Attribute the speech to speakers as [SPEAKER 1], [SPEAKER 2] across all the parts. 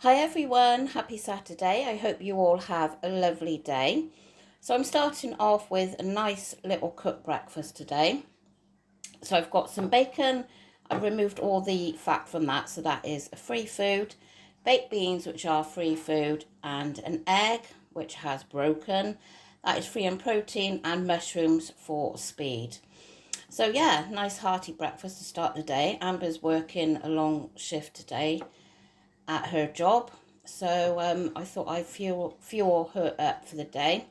[SPEAKER 1] Hi everyone, happy Saturday. I hope you all have a lovely day. So I'm starting off with a nice little cooked breakfast today. So I've got some bacon. I've removed all the fat from that, so that is a free food. Baked beans, which are free food, and an egg, which has broken. That is free in protein, and mushrooms for speed. So yeah, nice hearty breakfast to start the day. Amber's working a long shift today at her job. So I thought I'd fuel her up for the day,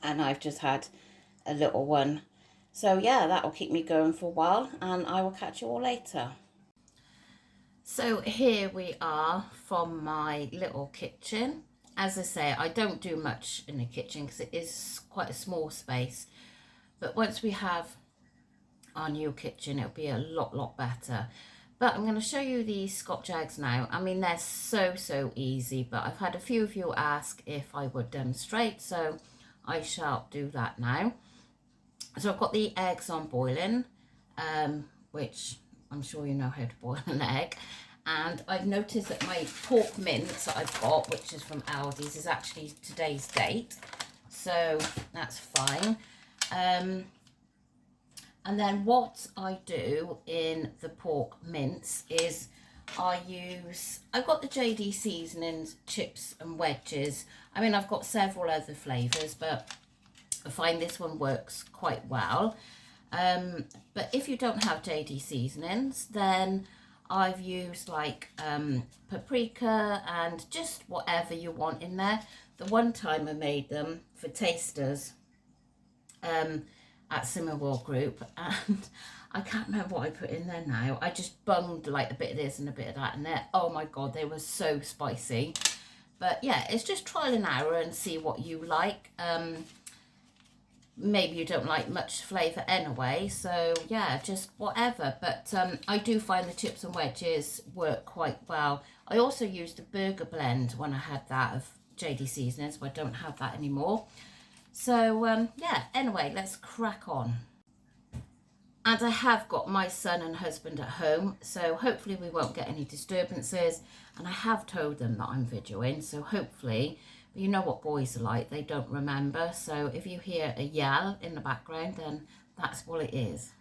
[SPEAKER 1] and I've just had a little one. So yeah, that will keep me going for a while, and I will catch you all later. So here we are from my little kitchen. As I say, I don't do much in the kitchen because it is quite a small space. But once we have our new kitchen, it'll be a lot better. But I'm going to show you these scotch eggs now. I mean, they're so easy, but I've had a few of you ask if I would demonstrate, so I shall do that now. So I've got the eggs on boiling, which I'm sure you know how to boil an egg. And I've noticed that my pork mince that I've got, which is from Aldi's, is actually today's date. So that's fine. And then what I do in the pork mince is I've got the JD seasonings, chips and wedges. I mean, I've got several other flavours, but I find this one works quite well. But if you don't have JD seasonings, then I've used like paprika and just whatever you want in there. The one time I made them for tasters, at Simmer World Group, and I can't remember what I put in there now. I just bunged like a bit of this and a bit of that in there. Oh my god, they were so spicy. But yeah, it's just trial and error and see what you like. Maybe you don't like much flavour anyway, so yeah, just whatever. But I do find the chips and wedges work quite well. I also used the burger blend when I had that of JD Seasonings, but I don't have that anymore. So yeah, anyway, let's crack on. And I have got my son and husband at home, so hopefully we won't get any disturbances. And I have told them that I'm videoing, so hopefully, but you know what boys are like, they don't remember. So if you hear a yell in the background, then that's what it is.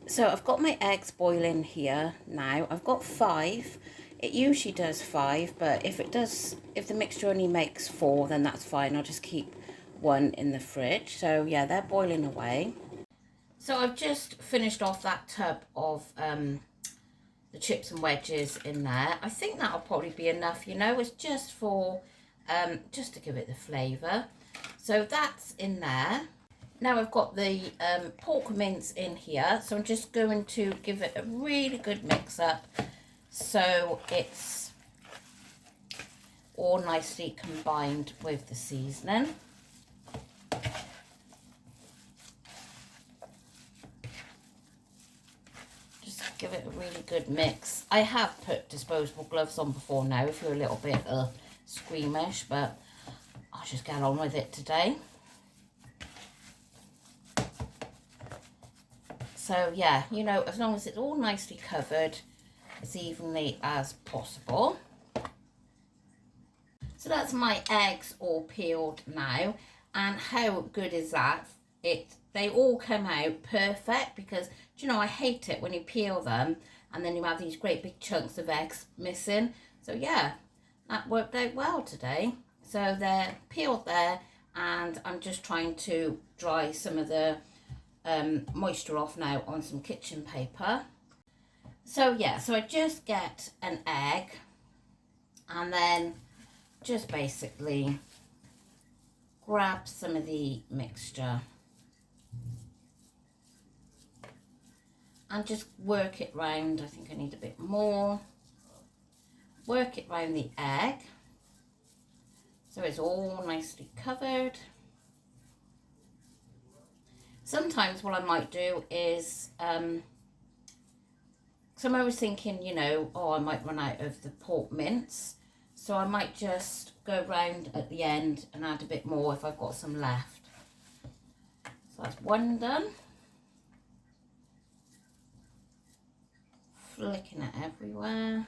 [SPEAKER 1] So I've got my eggs boiling here now. I've got 5. It usually does 5, but if the mixture only makes 4, then that's fine. I'll just keep 1 in the fridge. So yeah, they're boiling away. So I've just finished off that tub of the chips and wedges in there. I think that'll probably be enough, you know. It's just for just to give it the flavour. So that's in there. Now I've got the pork mince in here, so I'm just going to give it a really good mix up so it's all nicely combined with the seasoning. Just give it a really good mix. I have put disposable gloves on before now if you're a little bit squeamish, but I'll just get on with it today. So yeah, you know, as long as it's all nicely covered as evenly as possible. So that's my eggs all peeled now, and how good is that? They all come out perfect, because do you know, I hate it when you peel them and then you have these great big chunks of eggs missing. So yeah, that worked out well today. So they're peeled there, and I'm just trying to dry some of the moisture off now on some kitchen paper. So yeah, so I just get an egg and then just basically grab some of the mixture and just work it round. I think I need a bit more. Work it round the egg so it's all nicely covered. Sometimes what I might do is, so I was thinking, you know, oh, I might run out of the pork mince. So I might just go round at the end and add a bit more if I've got some left. So that's one done. Flicking it everywhere.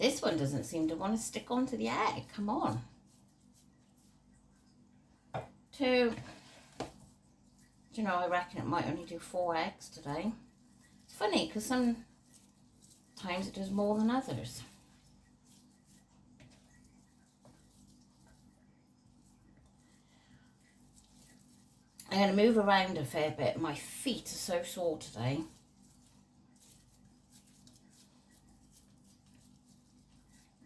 [SPEAKER 1] This one doesn't seem to want to stick onto the egg. Come on. 2. Do you know, I reckon it might only do 4 eggs today. It's funny because sometimes it does more than others. I'm going to move around a fair bit. My feet are so sore today.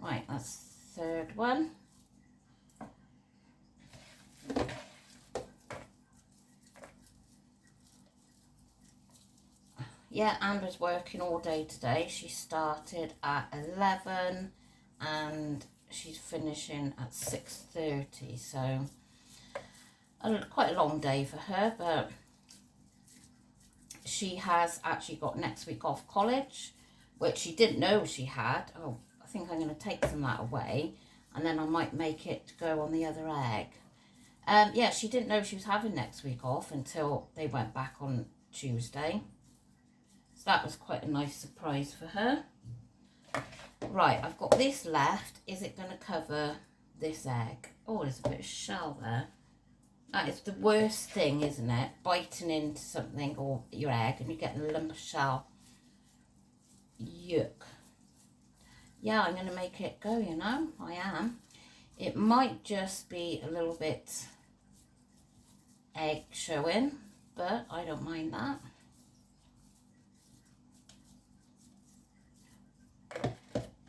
[SPEAKER 1] Right, that's the 3rd one. Yeah, Amber's working all day today. She started at 11 and she's finishing at 6:30. So quite a long day for her, but she has actually got next week off college, which she didn't know she had. Oh, I think I'm going to take some of that away and then I might make it go on the other egg. Yeah, she didn't know she was having next week off until they went back on Tuesday. So that was quite a nice surprise for her. Right, I've got this left. Is it going to cover this egg? Oh, there's a bit of shell there. That is the worst thing, isn't it? Biting into something or your egg and you're getting a lump of shell. Yuck. Yeah, I'm going to make it go, you know. I am. It might just be a little bit egg showing, but I don't mind that.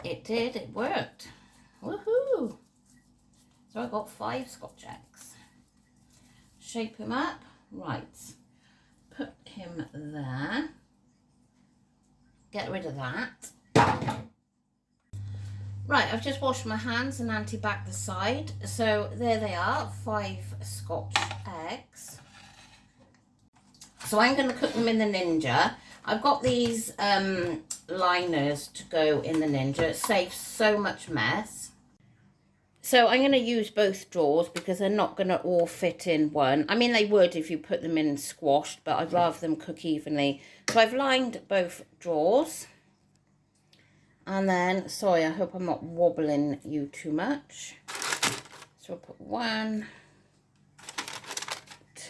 [SPEAKER 1] It did. It worked. Woohoo! So I got 5 Scotch eggs. Shape him up. Right. Put him there. Get rid of that. Right, I've just washed my hands and anti-back the side. So there they are, 5 Scotch eggs. So I'm going to cook them in the Ninja. I've got these liners to go in the Ninja. It saves so much mess. So I'm going to use both drawers because they're not going to all fit in one. I mean, they would if you put them in squashed, but I'd rather them cook evenly. So I've lined both drawers. And then, sorry, I hope I'm not wobbling you too much. So I'll put 1,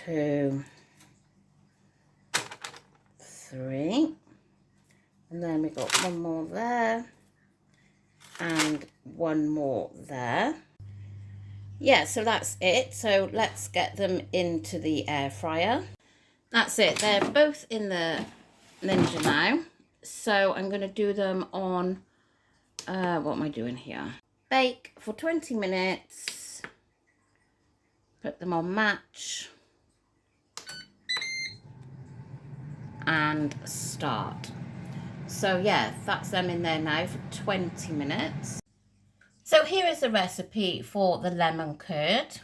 [SPEAKER 1] 2, 3. And then we've got 1 more there. And 1 more there. Yeah, so that's it. So let's get them into the air fryer. That's it. They're both in the Ninja now. So I'm going to do them on, what am I doing here? Bake for 20 minutes. Put them on match. And start. So yeah, that's them in there now for 20 minutes. So here is the recipe for the lemon curd.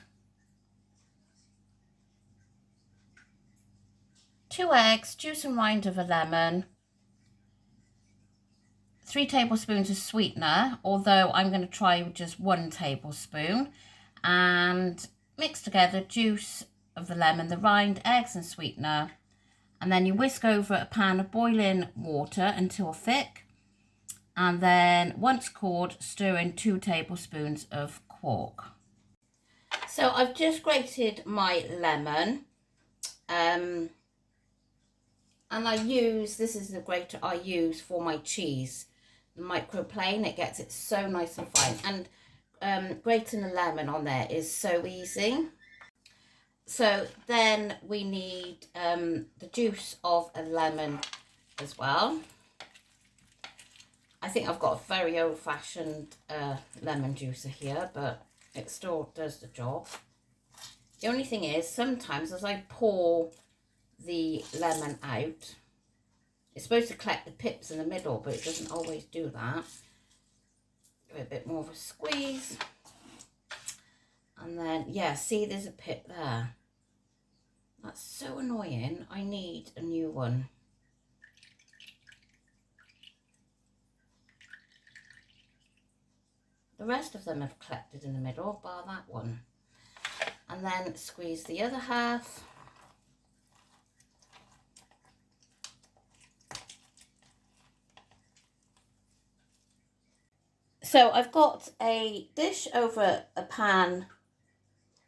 [SPEAKER 1] 2 eggs, juice and rind of a lemon, 3 tablespoons of sweetener, although I'm going to try with just 1 tablespoon, and mix together juice of the lemon, the rind, eggs and sweetener, and then you whisk over a pan of boiling water until thick, and then once cooled, stir in 2 tablespoons of quark. So I've just grated my lemon, and I use, this is the grater I use for my cheese, the microplane. It gets it so nice and fine, and grating a lemon on there is so easy. So then we need the juice of a lemon as well. I think I've got a very old-fashioned lemon juicer here, but it still does the job. The only thing is, sometimes as I pour the lemon out, it's supposed to collect the pips in the middle, but it doesn't always do that. Give it a bit more of a squeeze. And then, yeah, see, there's a pip there. That's so annoying. I need a new one. The rest of them have collected in the middle, bar that one. And then squeeze the other half. So I've got a dish over a pan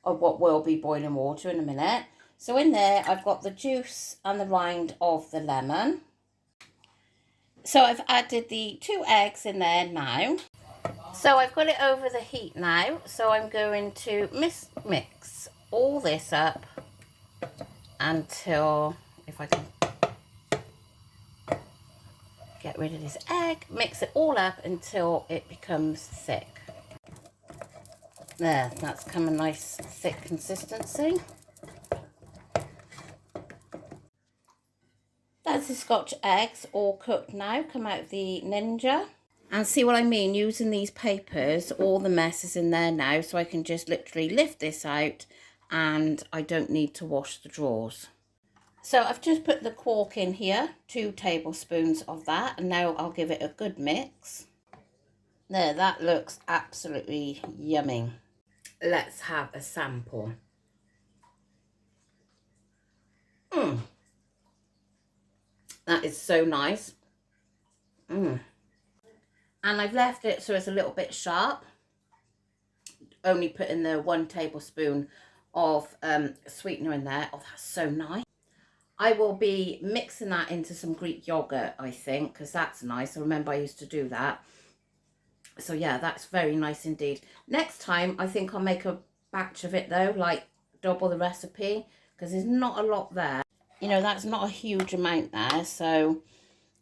[SPEAKER 1] of what will be boiling water in a minute. So in there, I've got the juice and the rind of the lemon. So I've added the 2 eggs in there now. So I've got it over the heat now. So I'm going to mix all this up until, if I can get rid of this egg, mix it all up until it becomes thick. There, that's come a nice thick consistency. That's the Scotch eggs all cooked now, come out of the Ninja. And see what I mean, using these papers, all the mess is in there now, so I can just literally lift this out and I don't need to wash the drawers. So I've just put the quark in here, 2 tablespoons of that, and now I'll give it a good mix. There, that looks absolutely yummy. Let's have a sample. That is so nice. And I've left it so it's a little bit sharp. Only put in the 1 tablespoon of sweetener in there. Oh, that's so nice. I will be mixing that into some Greek yogurt, I think, because that's nice. I remember I used to do that. So yeah, that's very nice indeed. Next time, I think I'll make a batch of it though, like double the recipe, because there's not a lot there. You know, that's not a huge amount there, so,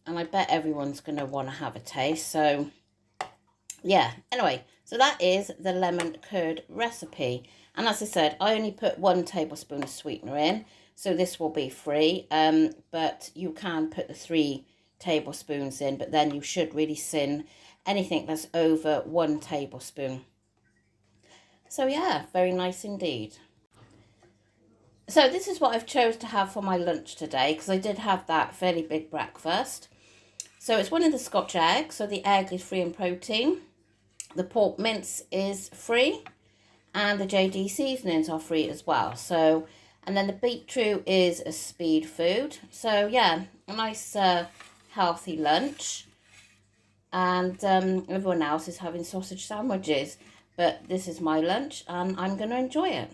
[SPEAKER 1] and I bet everyone's going to want to have a taste, so yeah. Anyway, so that is the lemon curd recipe. And as I said, I only put 1 tablespoon of sweetener in, so this will be free, but you can put the 3 tablespoons in, but then you should really sin anything that's over 1 tablespoon. So yeah, very nice indeed. So this is what I've chose to have for my lunch today, because I did have that fairly big breakfast. So it's one of the Scotch eggs, so the egg is free in protein. The pork mince is free, and the JD seasonings are free as well. So, and then the beetroot is a speed food. So yeah, a nice healthy lunch. And everyone else is having sausage sandwiches, but this is my lunch and I'm going to enjoy it.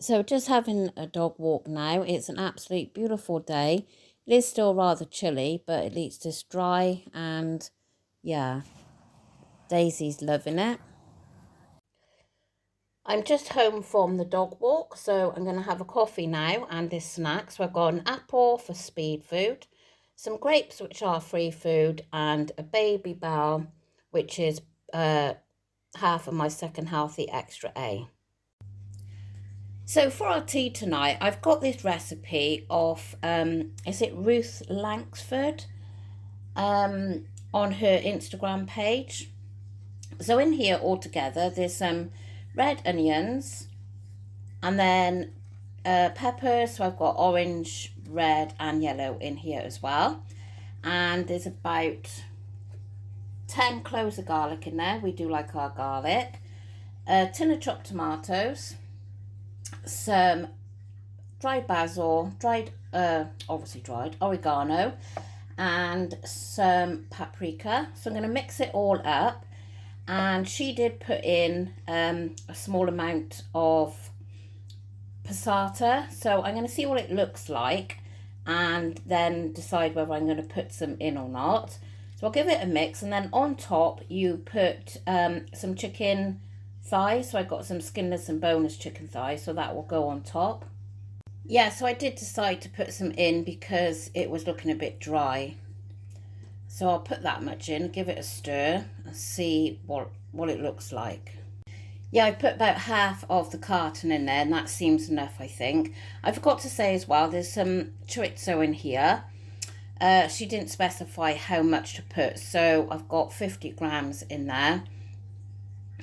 [SPEAKER 1] So just having a dog walk now. It's an absolute beautiful day. It is still rather chilly, but at least it's dry, and yeah, Daisy's loving it. I'm just home from the dog walk, so I'm going to have a coffee now and this snack. So I've got an apple for speed food, some grapes which are free food, and a baby bell which is half of my second healthy extra A. So for our tea tonight, I've got this recipe of, is it Ruth Langsford, on her Instagram page. So in here altogether, there's some red onions, and then peppers. So I've got orange, red and yellow in here as well. And there's about 10 cloves of garlic in there. We do like our garlic. A tin of chopped tomatoes, some dried basil, obviously dried oregano, and some paprika. So I'm going to mix it all up. And she did put in a small amount of passata. So I'm going to see what it looks like and then decide whether I'm going to put some in or not. So I'll give it a mix, and then on top you put some chicken thighs. So I got some skinless and boneless chicken thighs, so that will go on top. Yeah, so I did decide to put some in because it was looking a bit dry. So I'll put that much in, give it a stir and see what it looks like. Yeah, I put about half of the carton in there, and that seems enough, I think. I forgot to say as well, there's some chorizo in here. She didn't specify how much to put, so I've got 50 grams in there.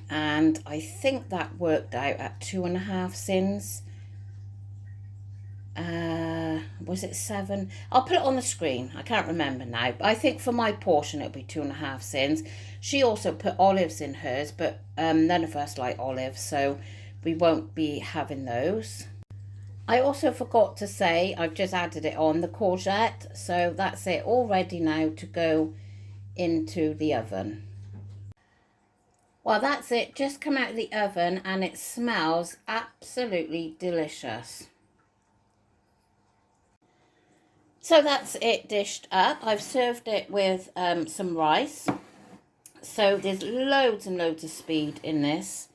[SPEAKER 1] And I think that worked out at 2.5 sins. Was it 7? I'll put it on the screen. I can't remember now, but I think for my portion it'll be 2.5 sins. She also put olives in hers, but none of us like olives, so we won't be having those. I also forgot to say, I've just added it on, the courgette, so that's it, all ready now to go into the oven. Well, that's it. Just come out of the oven and it smells absolutely delicious. So that's it dished up. I've served it with some rice. So there's loads and loads of speed in this.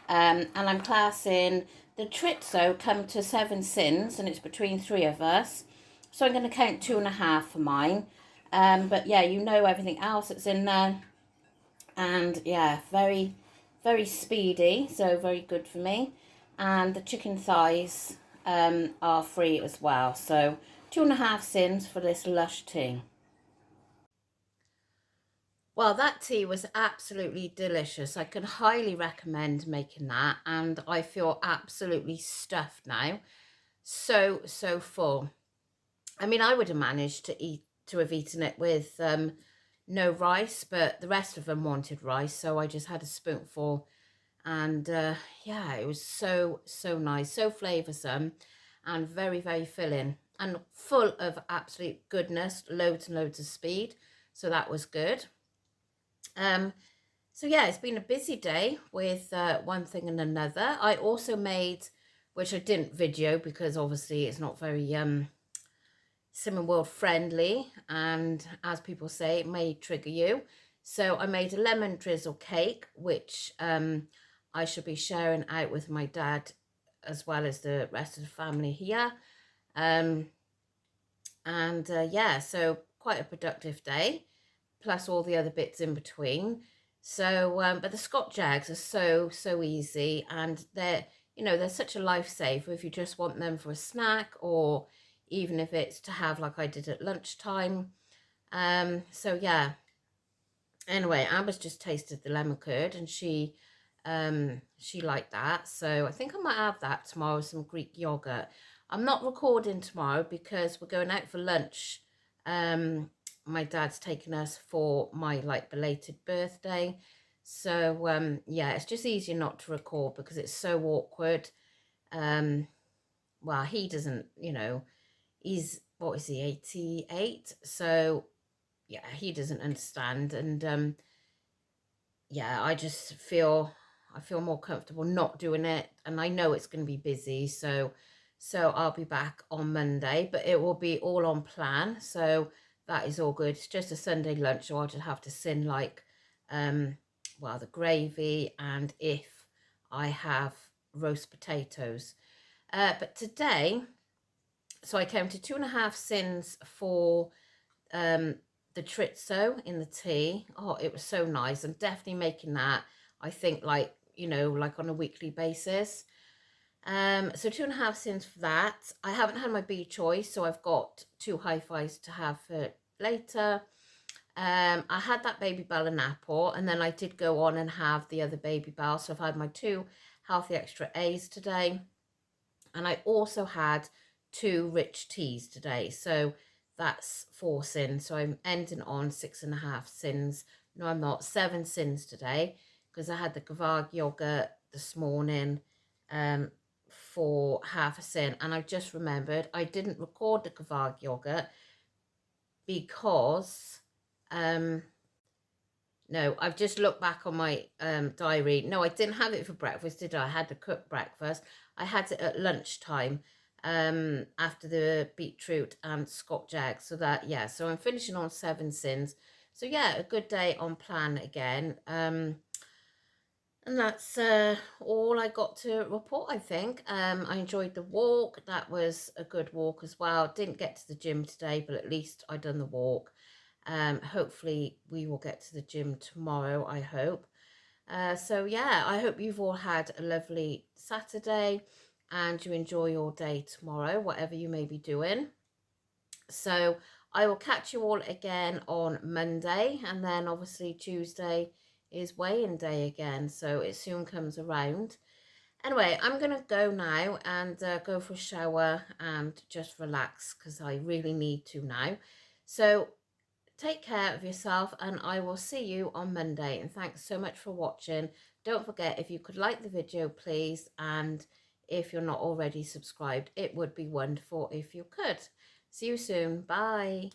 [SPEAKER 1] And I'm classing the tritzo come to 7 sins, and it's between 3 of us. So I'm going to count 2.5 for mine. But yeah, you know everything else that's in there. And yeah, very, very speedy. So very good for me. And the chicken thighs are free as well. So 2.5 sins for this lush tea. Well, that tea was absolutely delicious. I can highly recommend making that, and I feel absolutely stuffed now. So, so full. I mean, I would have managed to have eaten it with no rice, but the rest of them wanted rice, so I just had a spoonful, and yeah, it was so, so nice, so flavoursome, and very, very filling, and full of absolute goodness, loads and loads of speed, so that was good. So yeah, it's been a busy day with one thing and another. I also made, which I didn't video because obviously it's not very Sim World friendly, and as people say, it may trigger you. So I made a lemon drizzle cake, which I should be sharing out with my dad as well as the rest of the family here. And yeah, so quite a productive day, plus all the other bits in between. So, but the scotch eggs are so easy, and they're such a lifesaver if you just want them for a snack, or even if it's to have like I did at lunchtime. So yeah. Anyway, Amber's just tasted the lemon curd, and she liked that. So I think I might have that tomorrow with some Greek yogurt. I'm not recording tomorrow because we're going out for lunch. My dad's taking us for my belated birthday. So yeah, it's just easier not to record because it's so awkward. Well, he doesn't, he's, what is he, 88? So yeah, he doesn't understand, and yeah, I feel more comfortable not doing it, and I know it's going to be busy, so I'll be back on Monday, but it will be all on plan, so that is all good. It's just a Sunday lunch, so I'll just have to sin well, the gravy, and if I have roast potatoes. But today, so I came to 2.5 sins for the tritzo in the tea. Oh, it was so nice. I'm definitely making that, I think, like on a weekly basis. So 2.5 sins for that. I haven't had my bee choice, so I've got 2 hi-fis to have for later. I had that baby bell and apple, and then I did go on and have the other baby bell. So I've had my 2 healthy extra A's today, and I also had 2 rich teas today. So that's 4 sins. So I'm ending on 6.5 sins. No, I'm not. 7 sins today, because I had the Gavard yogurt this morning for half a sin. And I just remembered I didn't record the Gavard yogurt because no, I've just looked back on my diary. No, I didn't have it for breakfast, did I? I had to cook breakfast. I had it at lunchtime after the beetroot and scotch eggs. So that, yeah, so I'm finishing on 7 sins. So yeah, a good day on plan again. And that's all I got to report, I think. I enjoyed the walk. That was a good walk as well. Didn't get to the gym today, but at least I done the walk. Hopefully we will get to the gym tomorrow, I hope. So yeah, I hope you've all had a lovely Saturday and you enjoy your day tomorrow, whatever you may be doing. So I will catch you all again on Monday, and then obviously Tuesday is weigh-in day again, so it soon comes around. Anyway, I'm going to go now and go for a shower and just relax because I really need to now. So take care of yourself, and I will see you on Monday. And thanks so much for watching. Don't forget, if you could like the video, please. And if you're not already subscribed, it would be wonderful if you could. See you soon. Bye.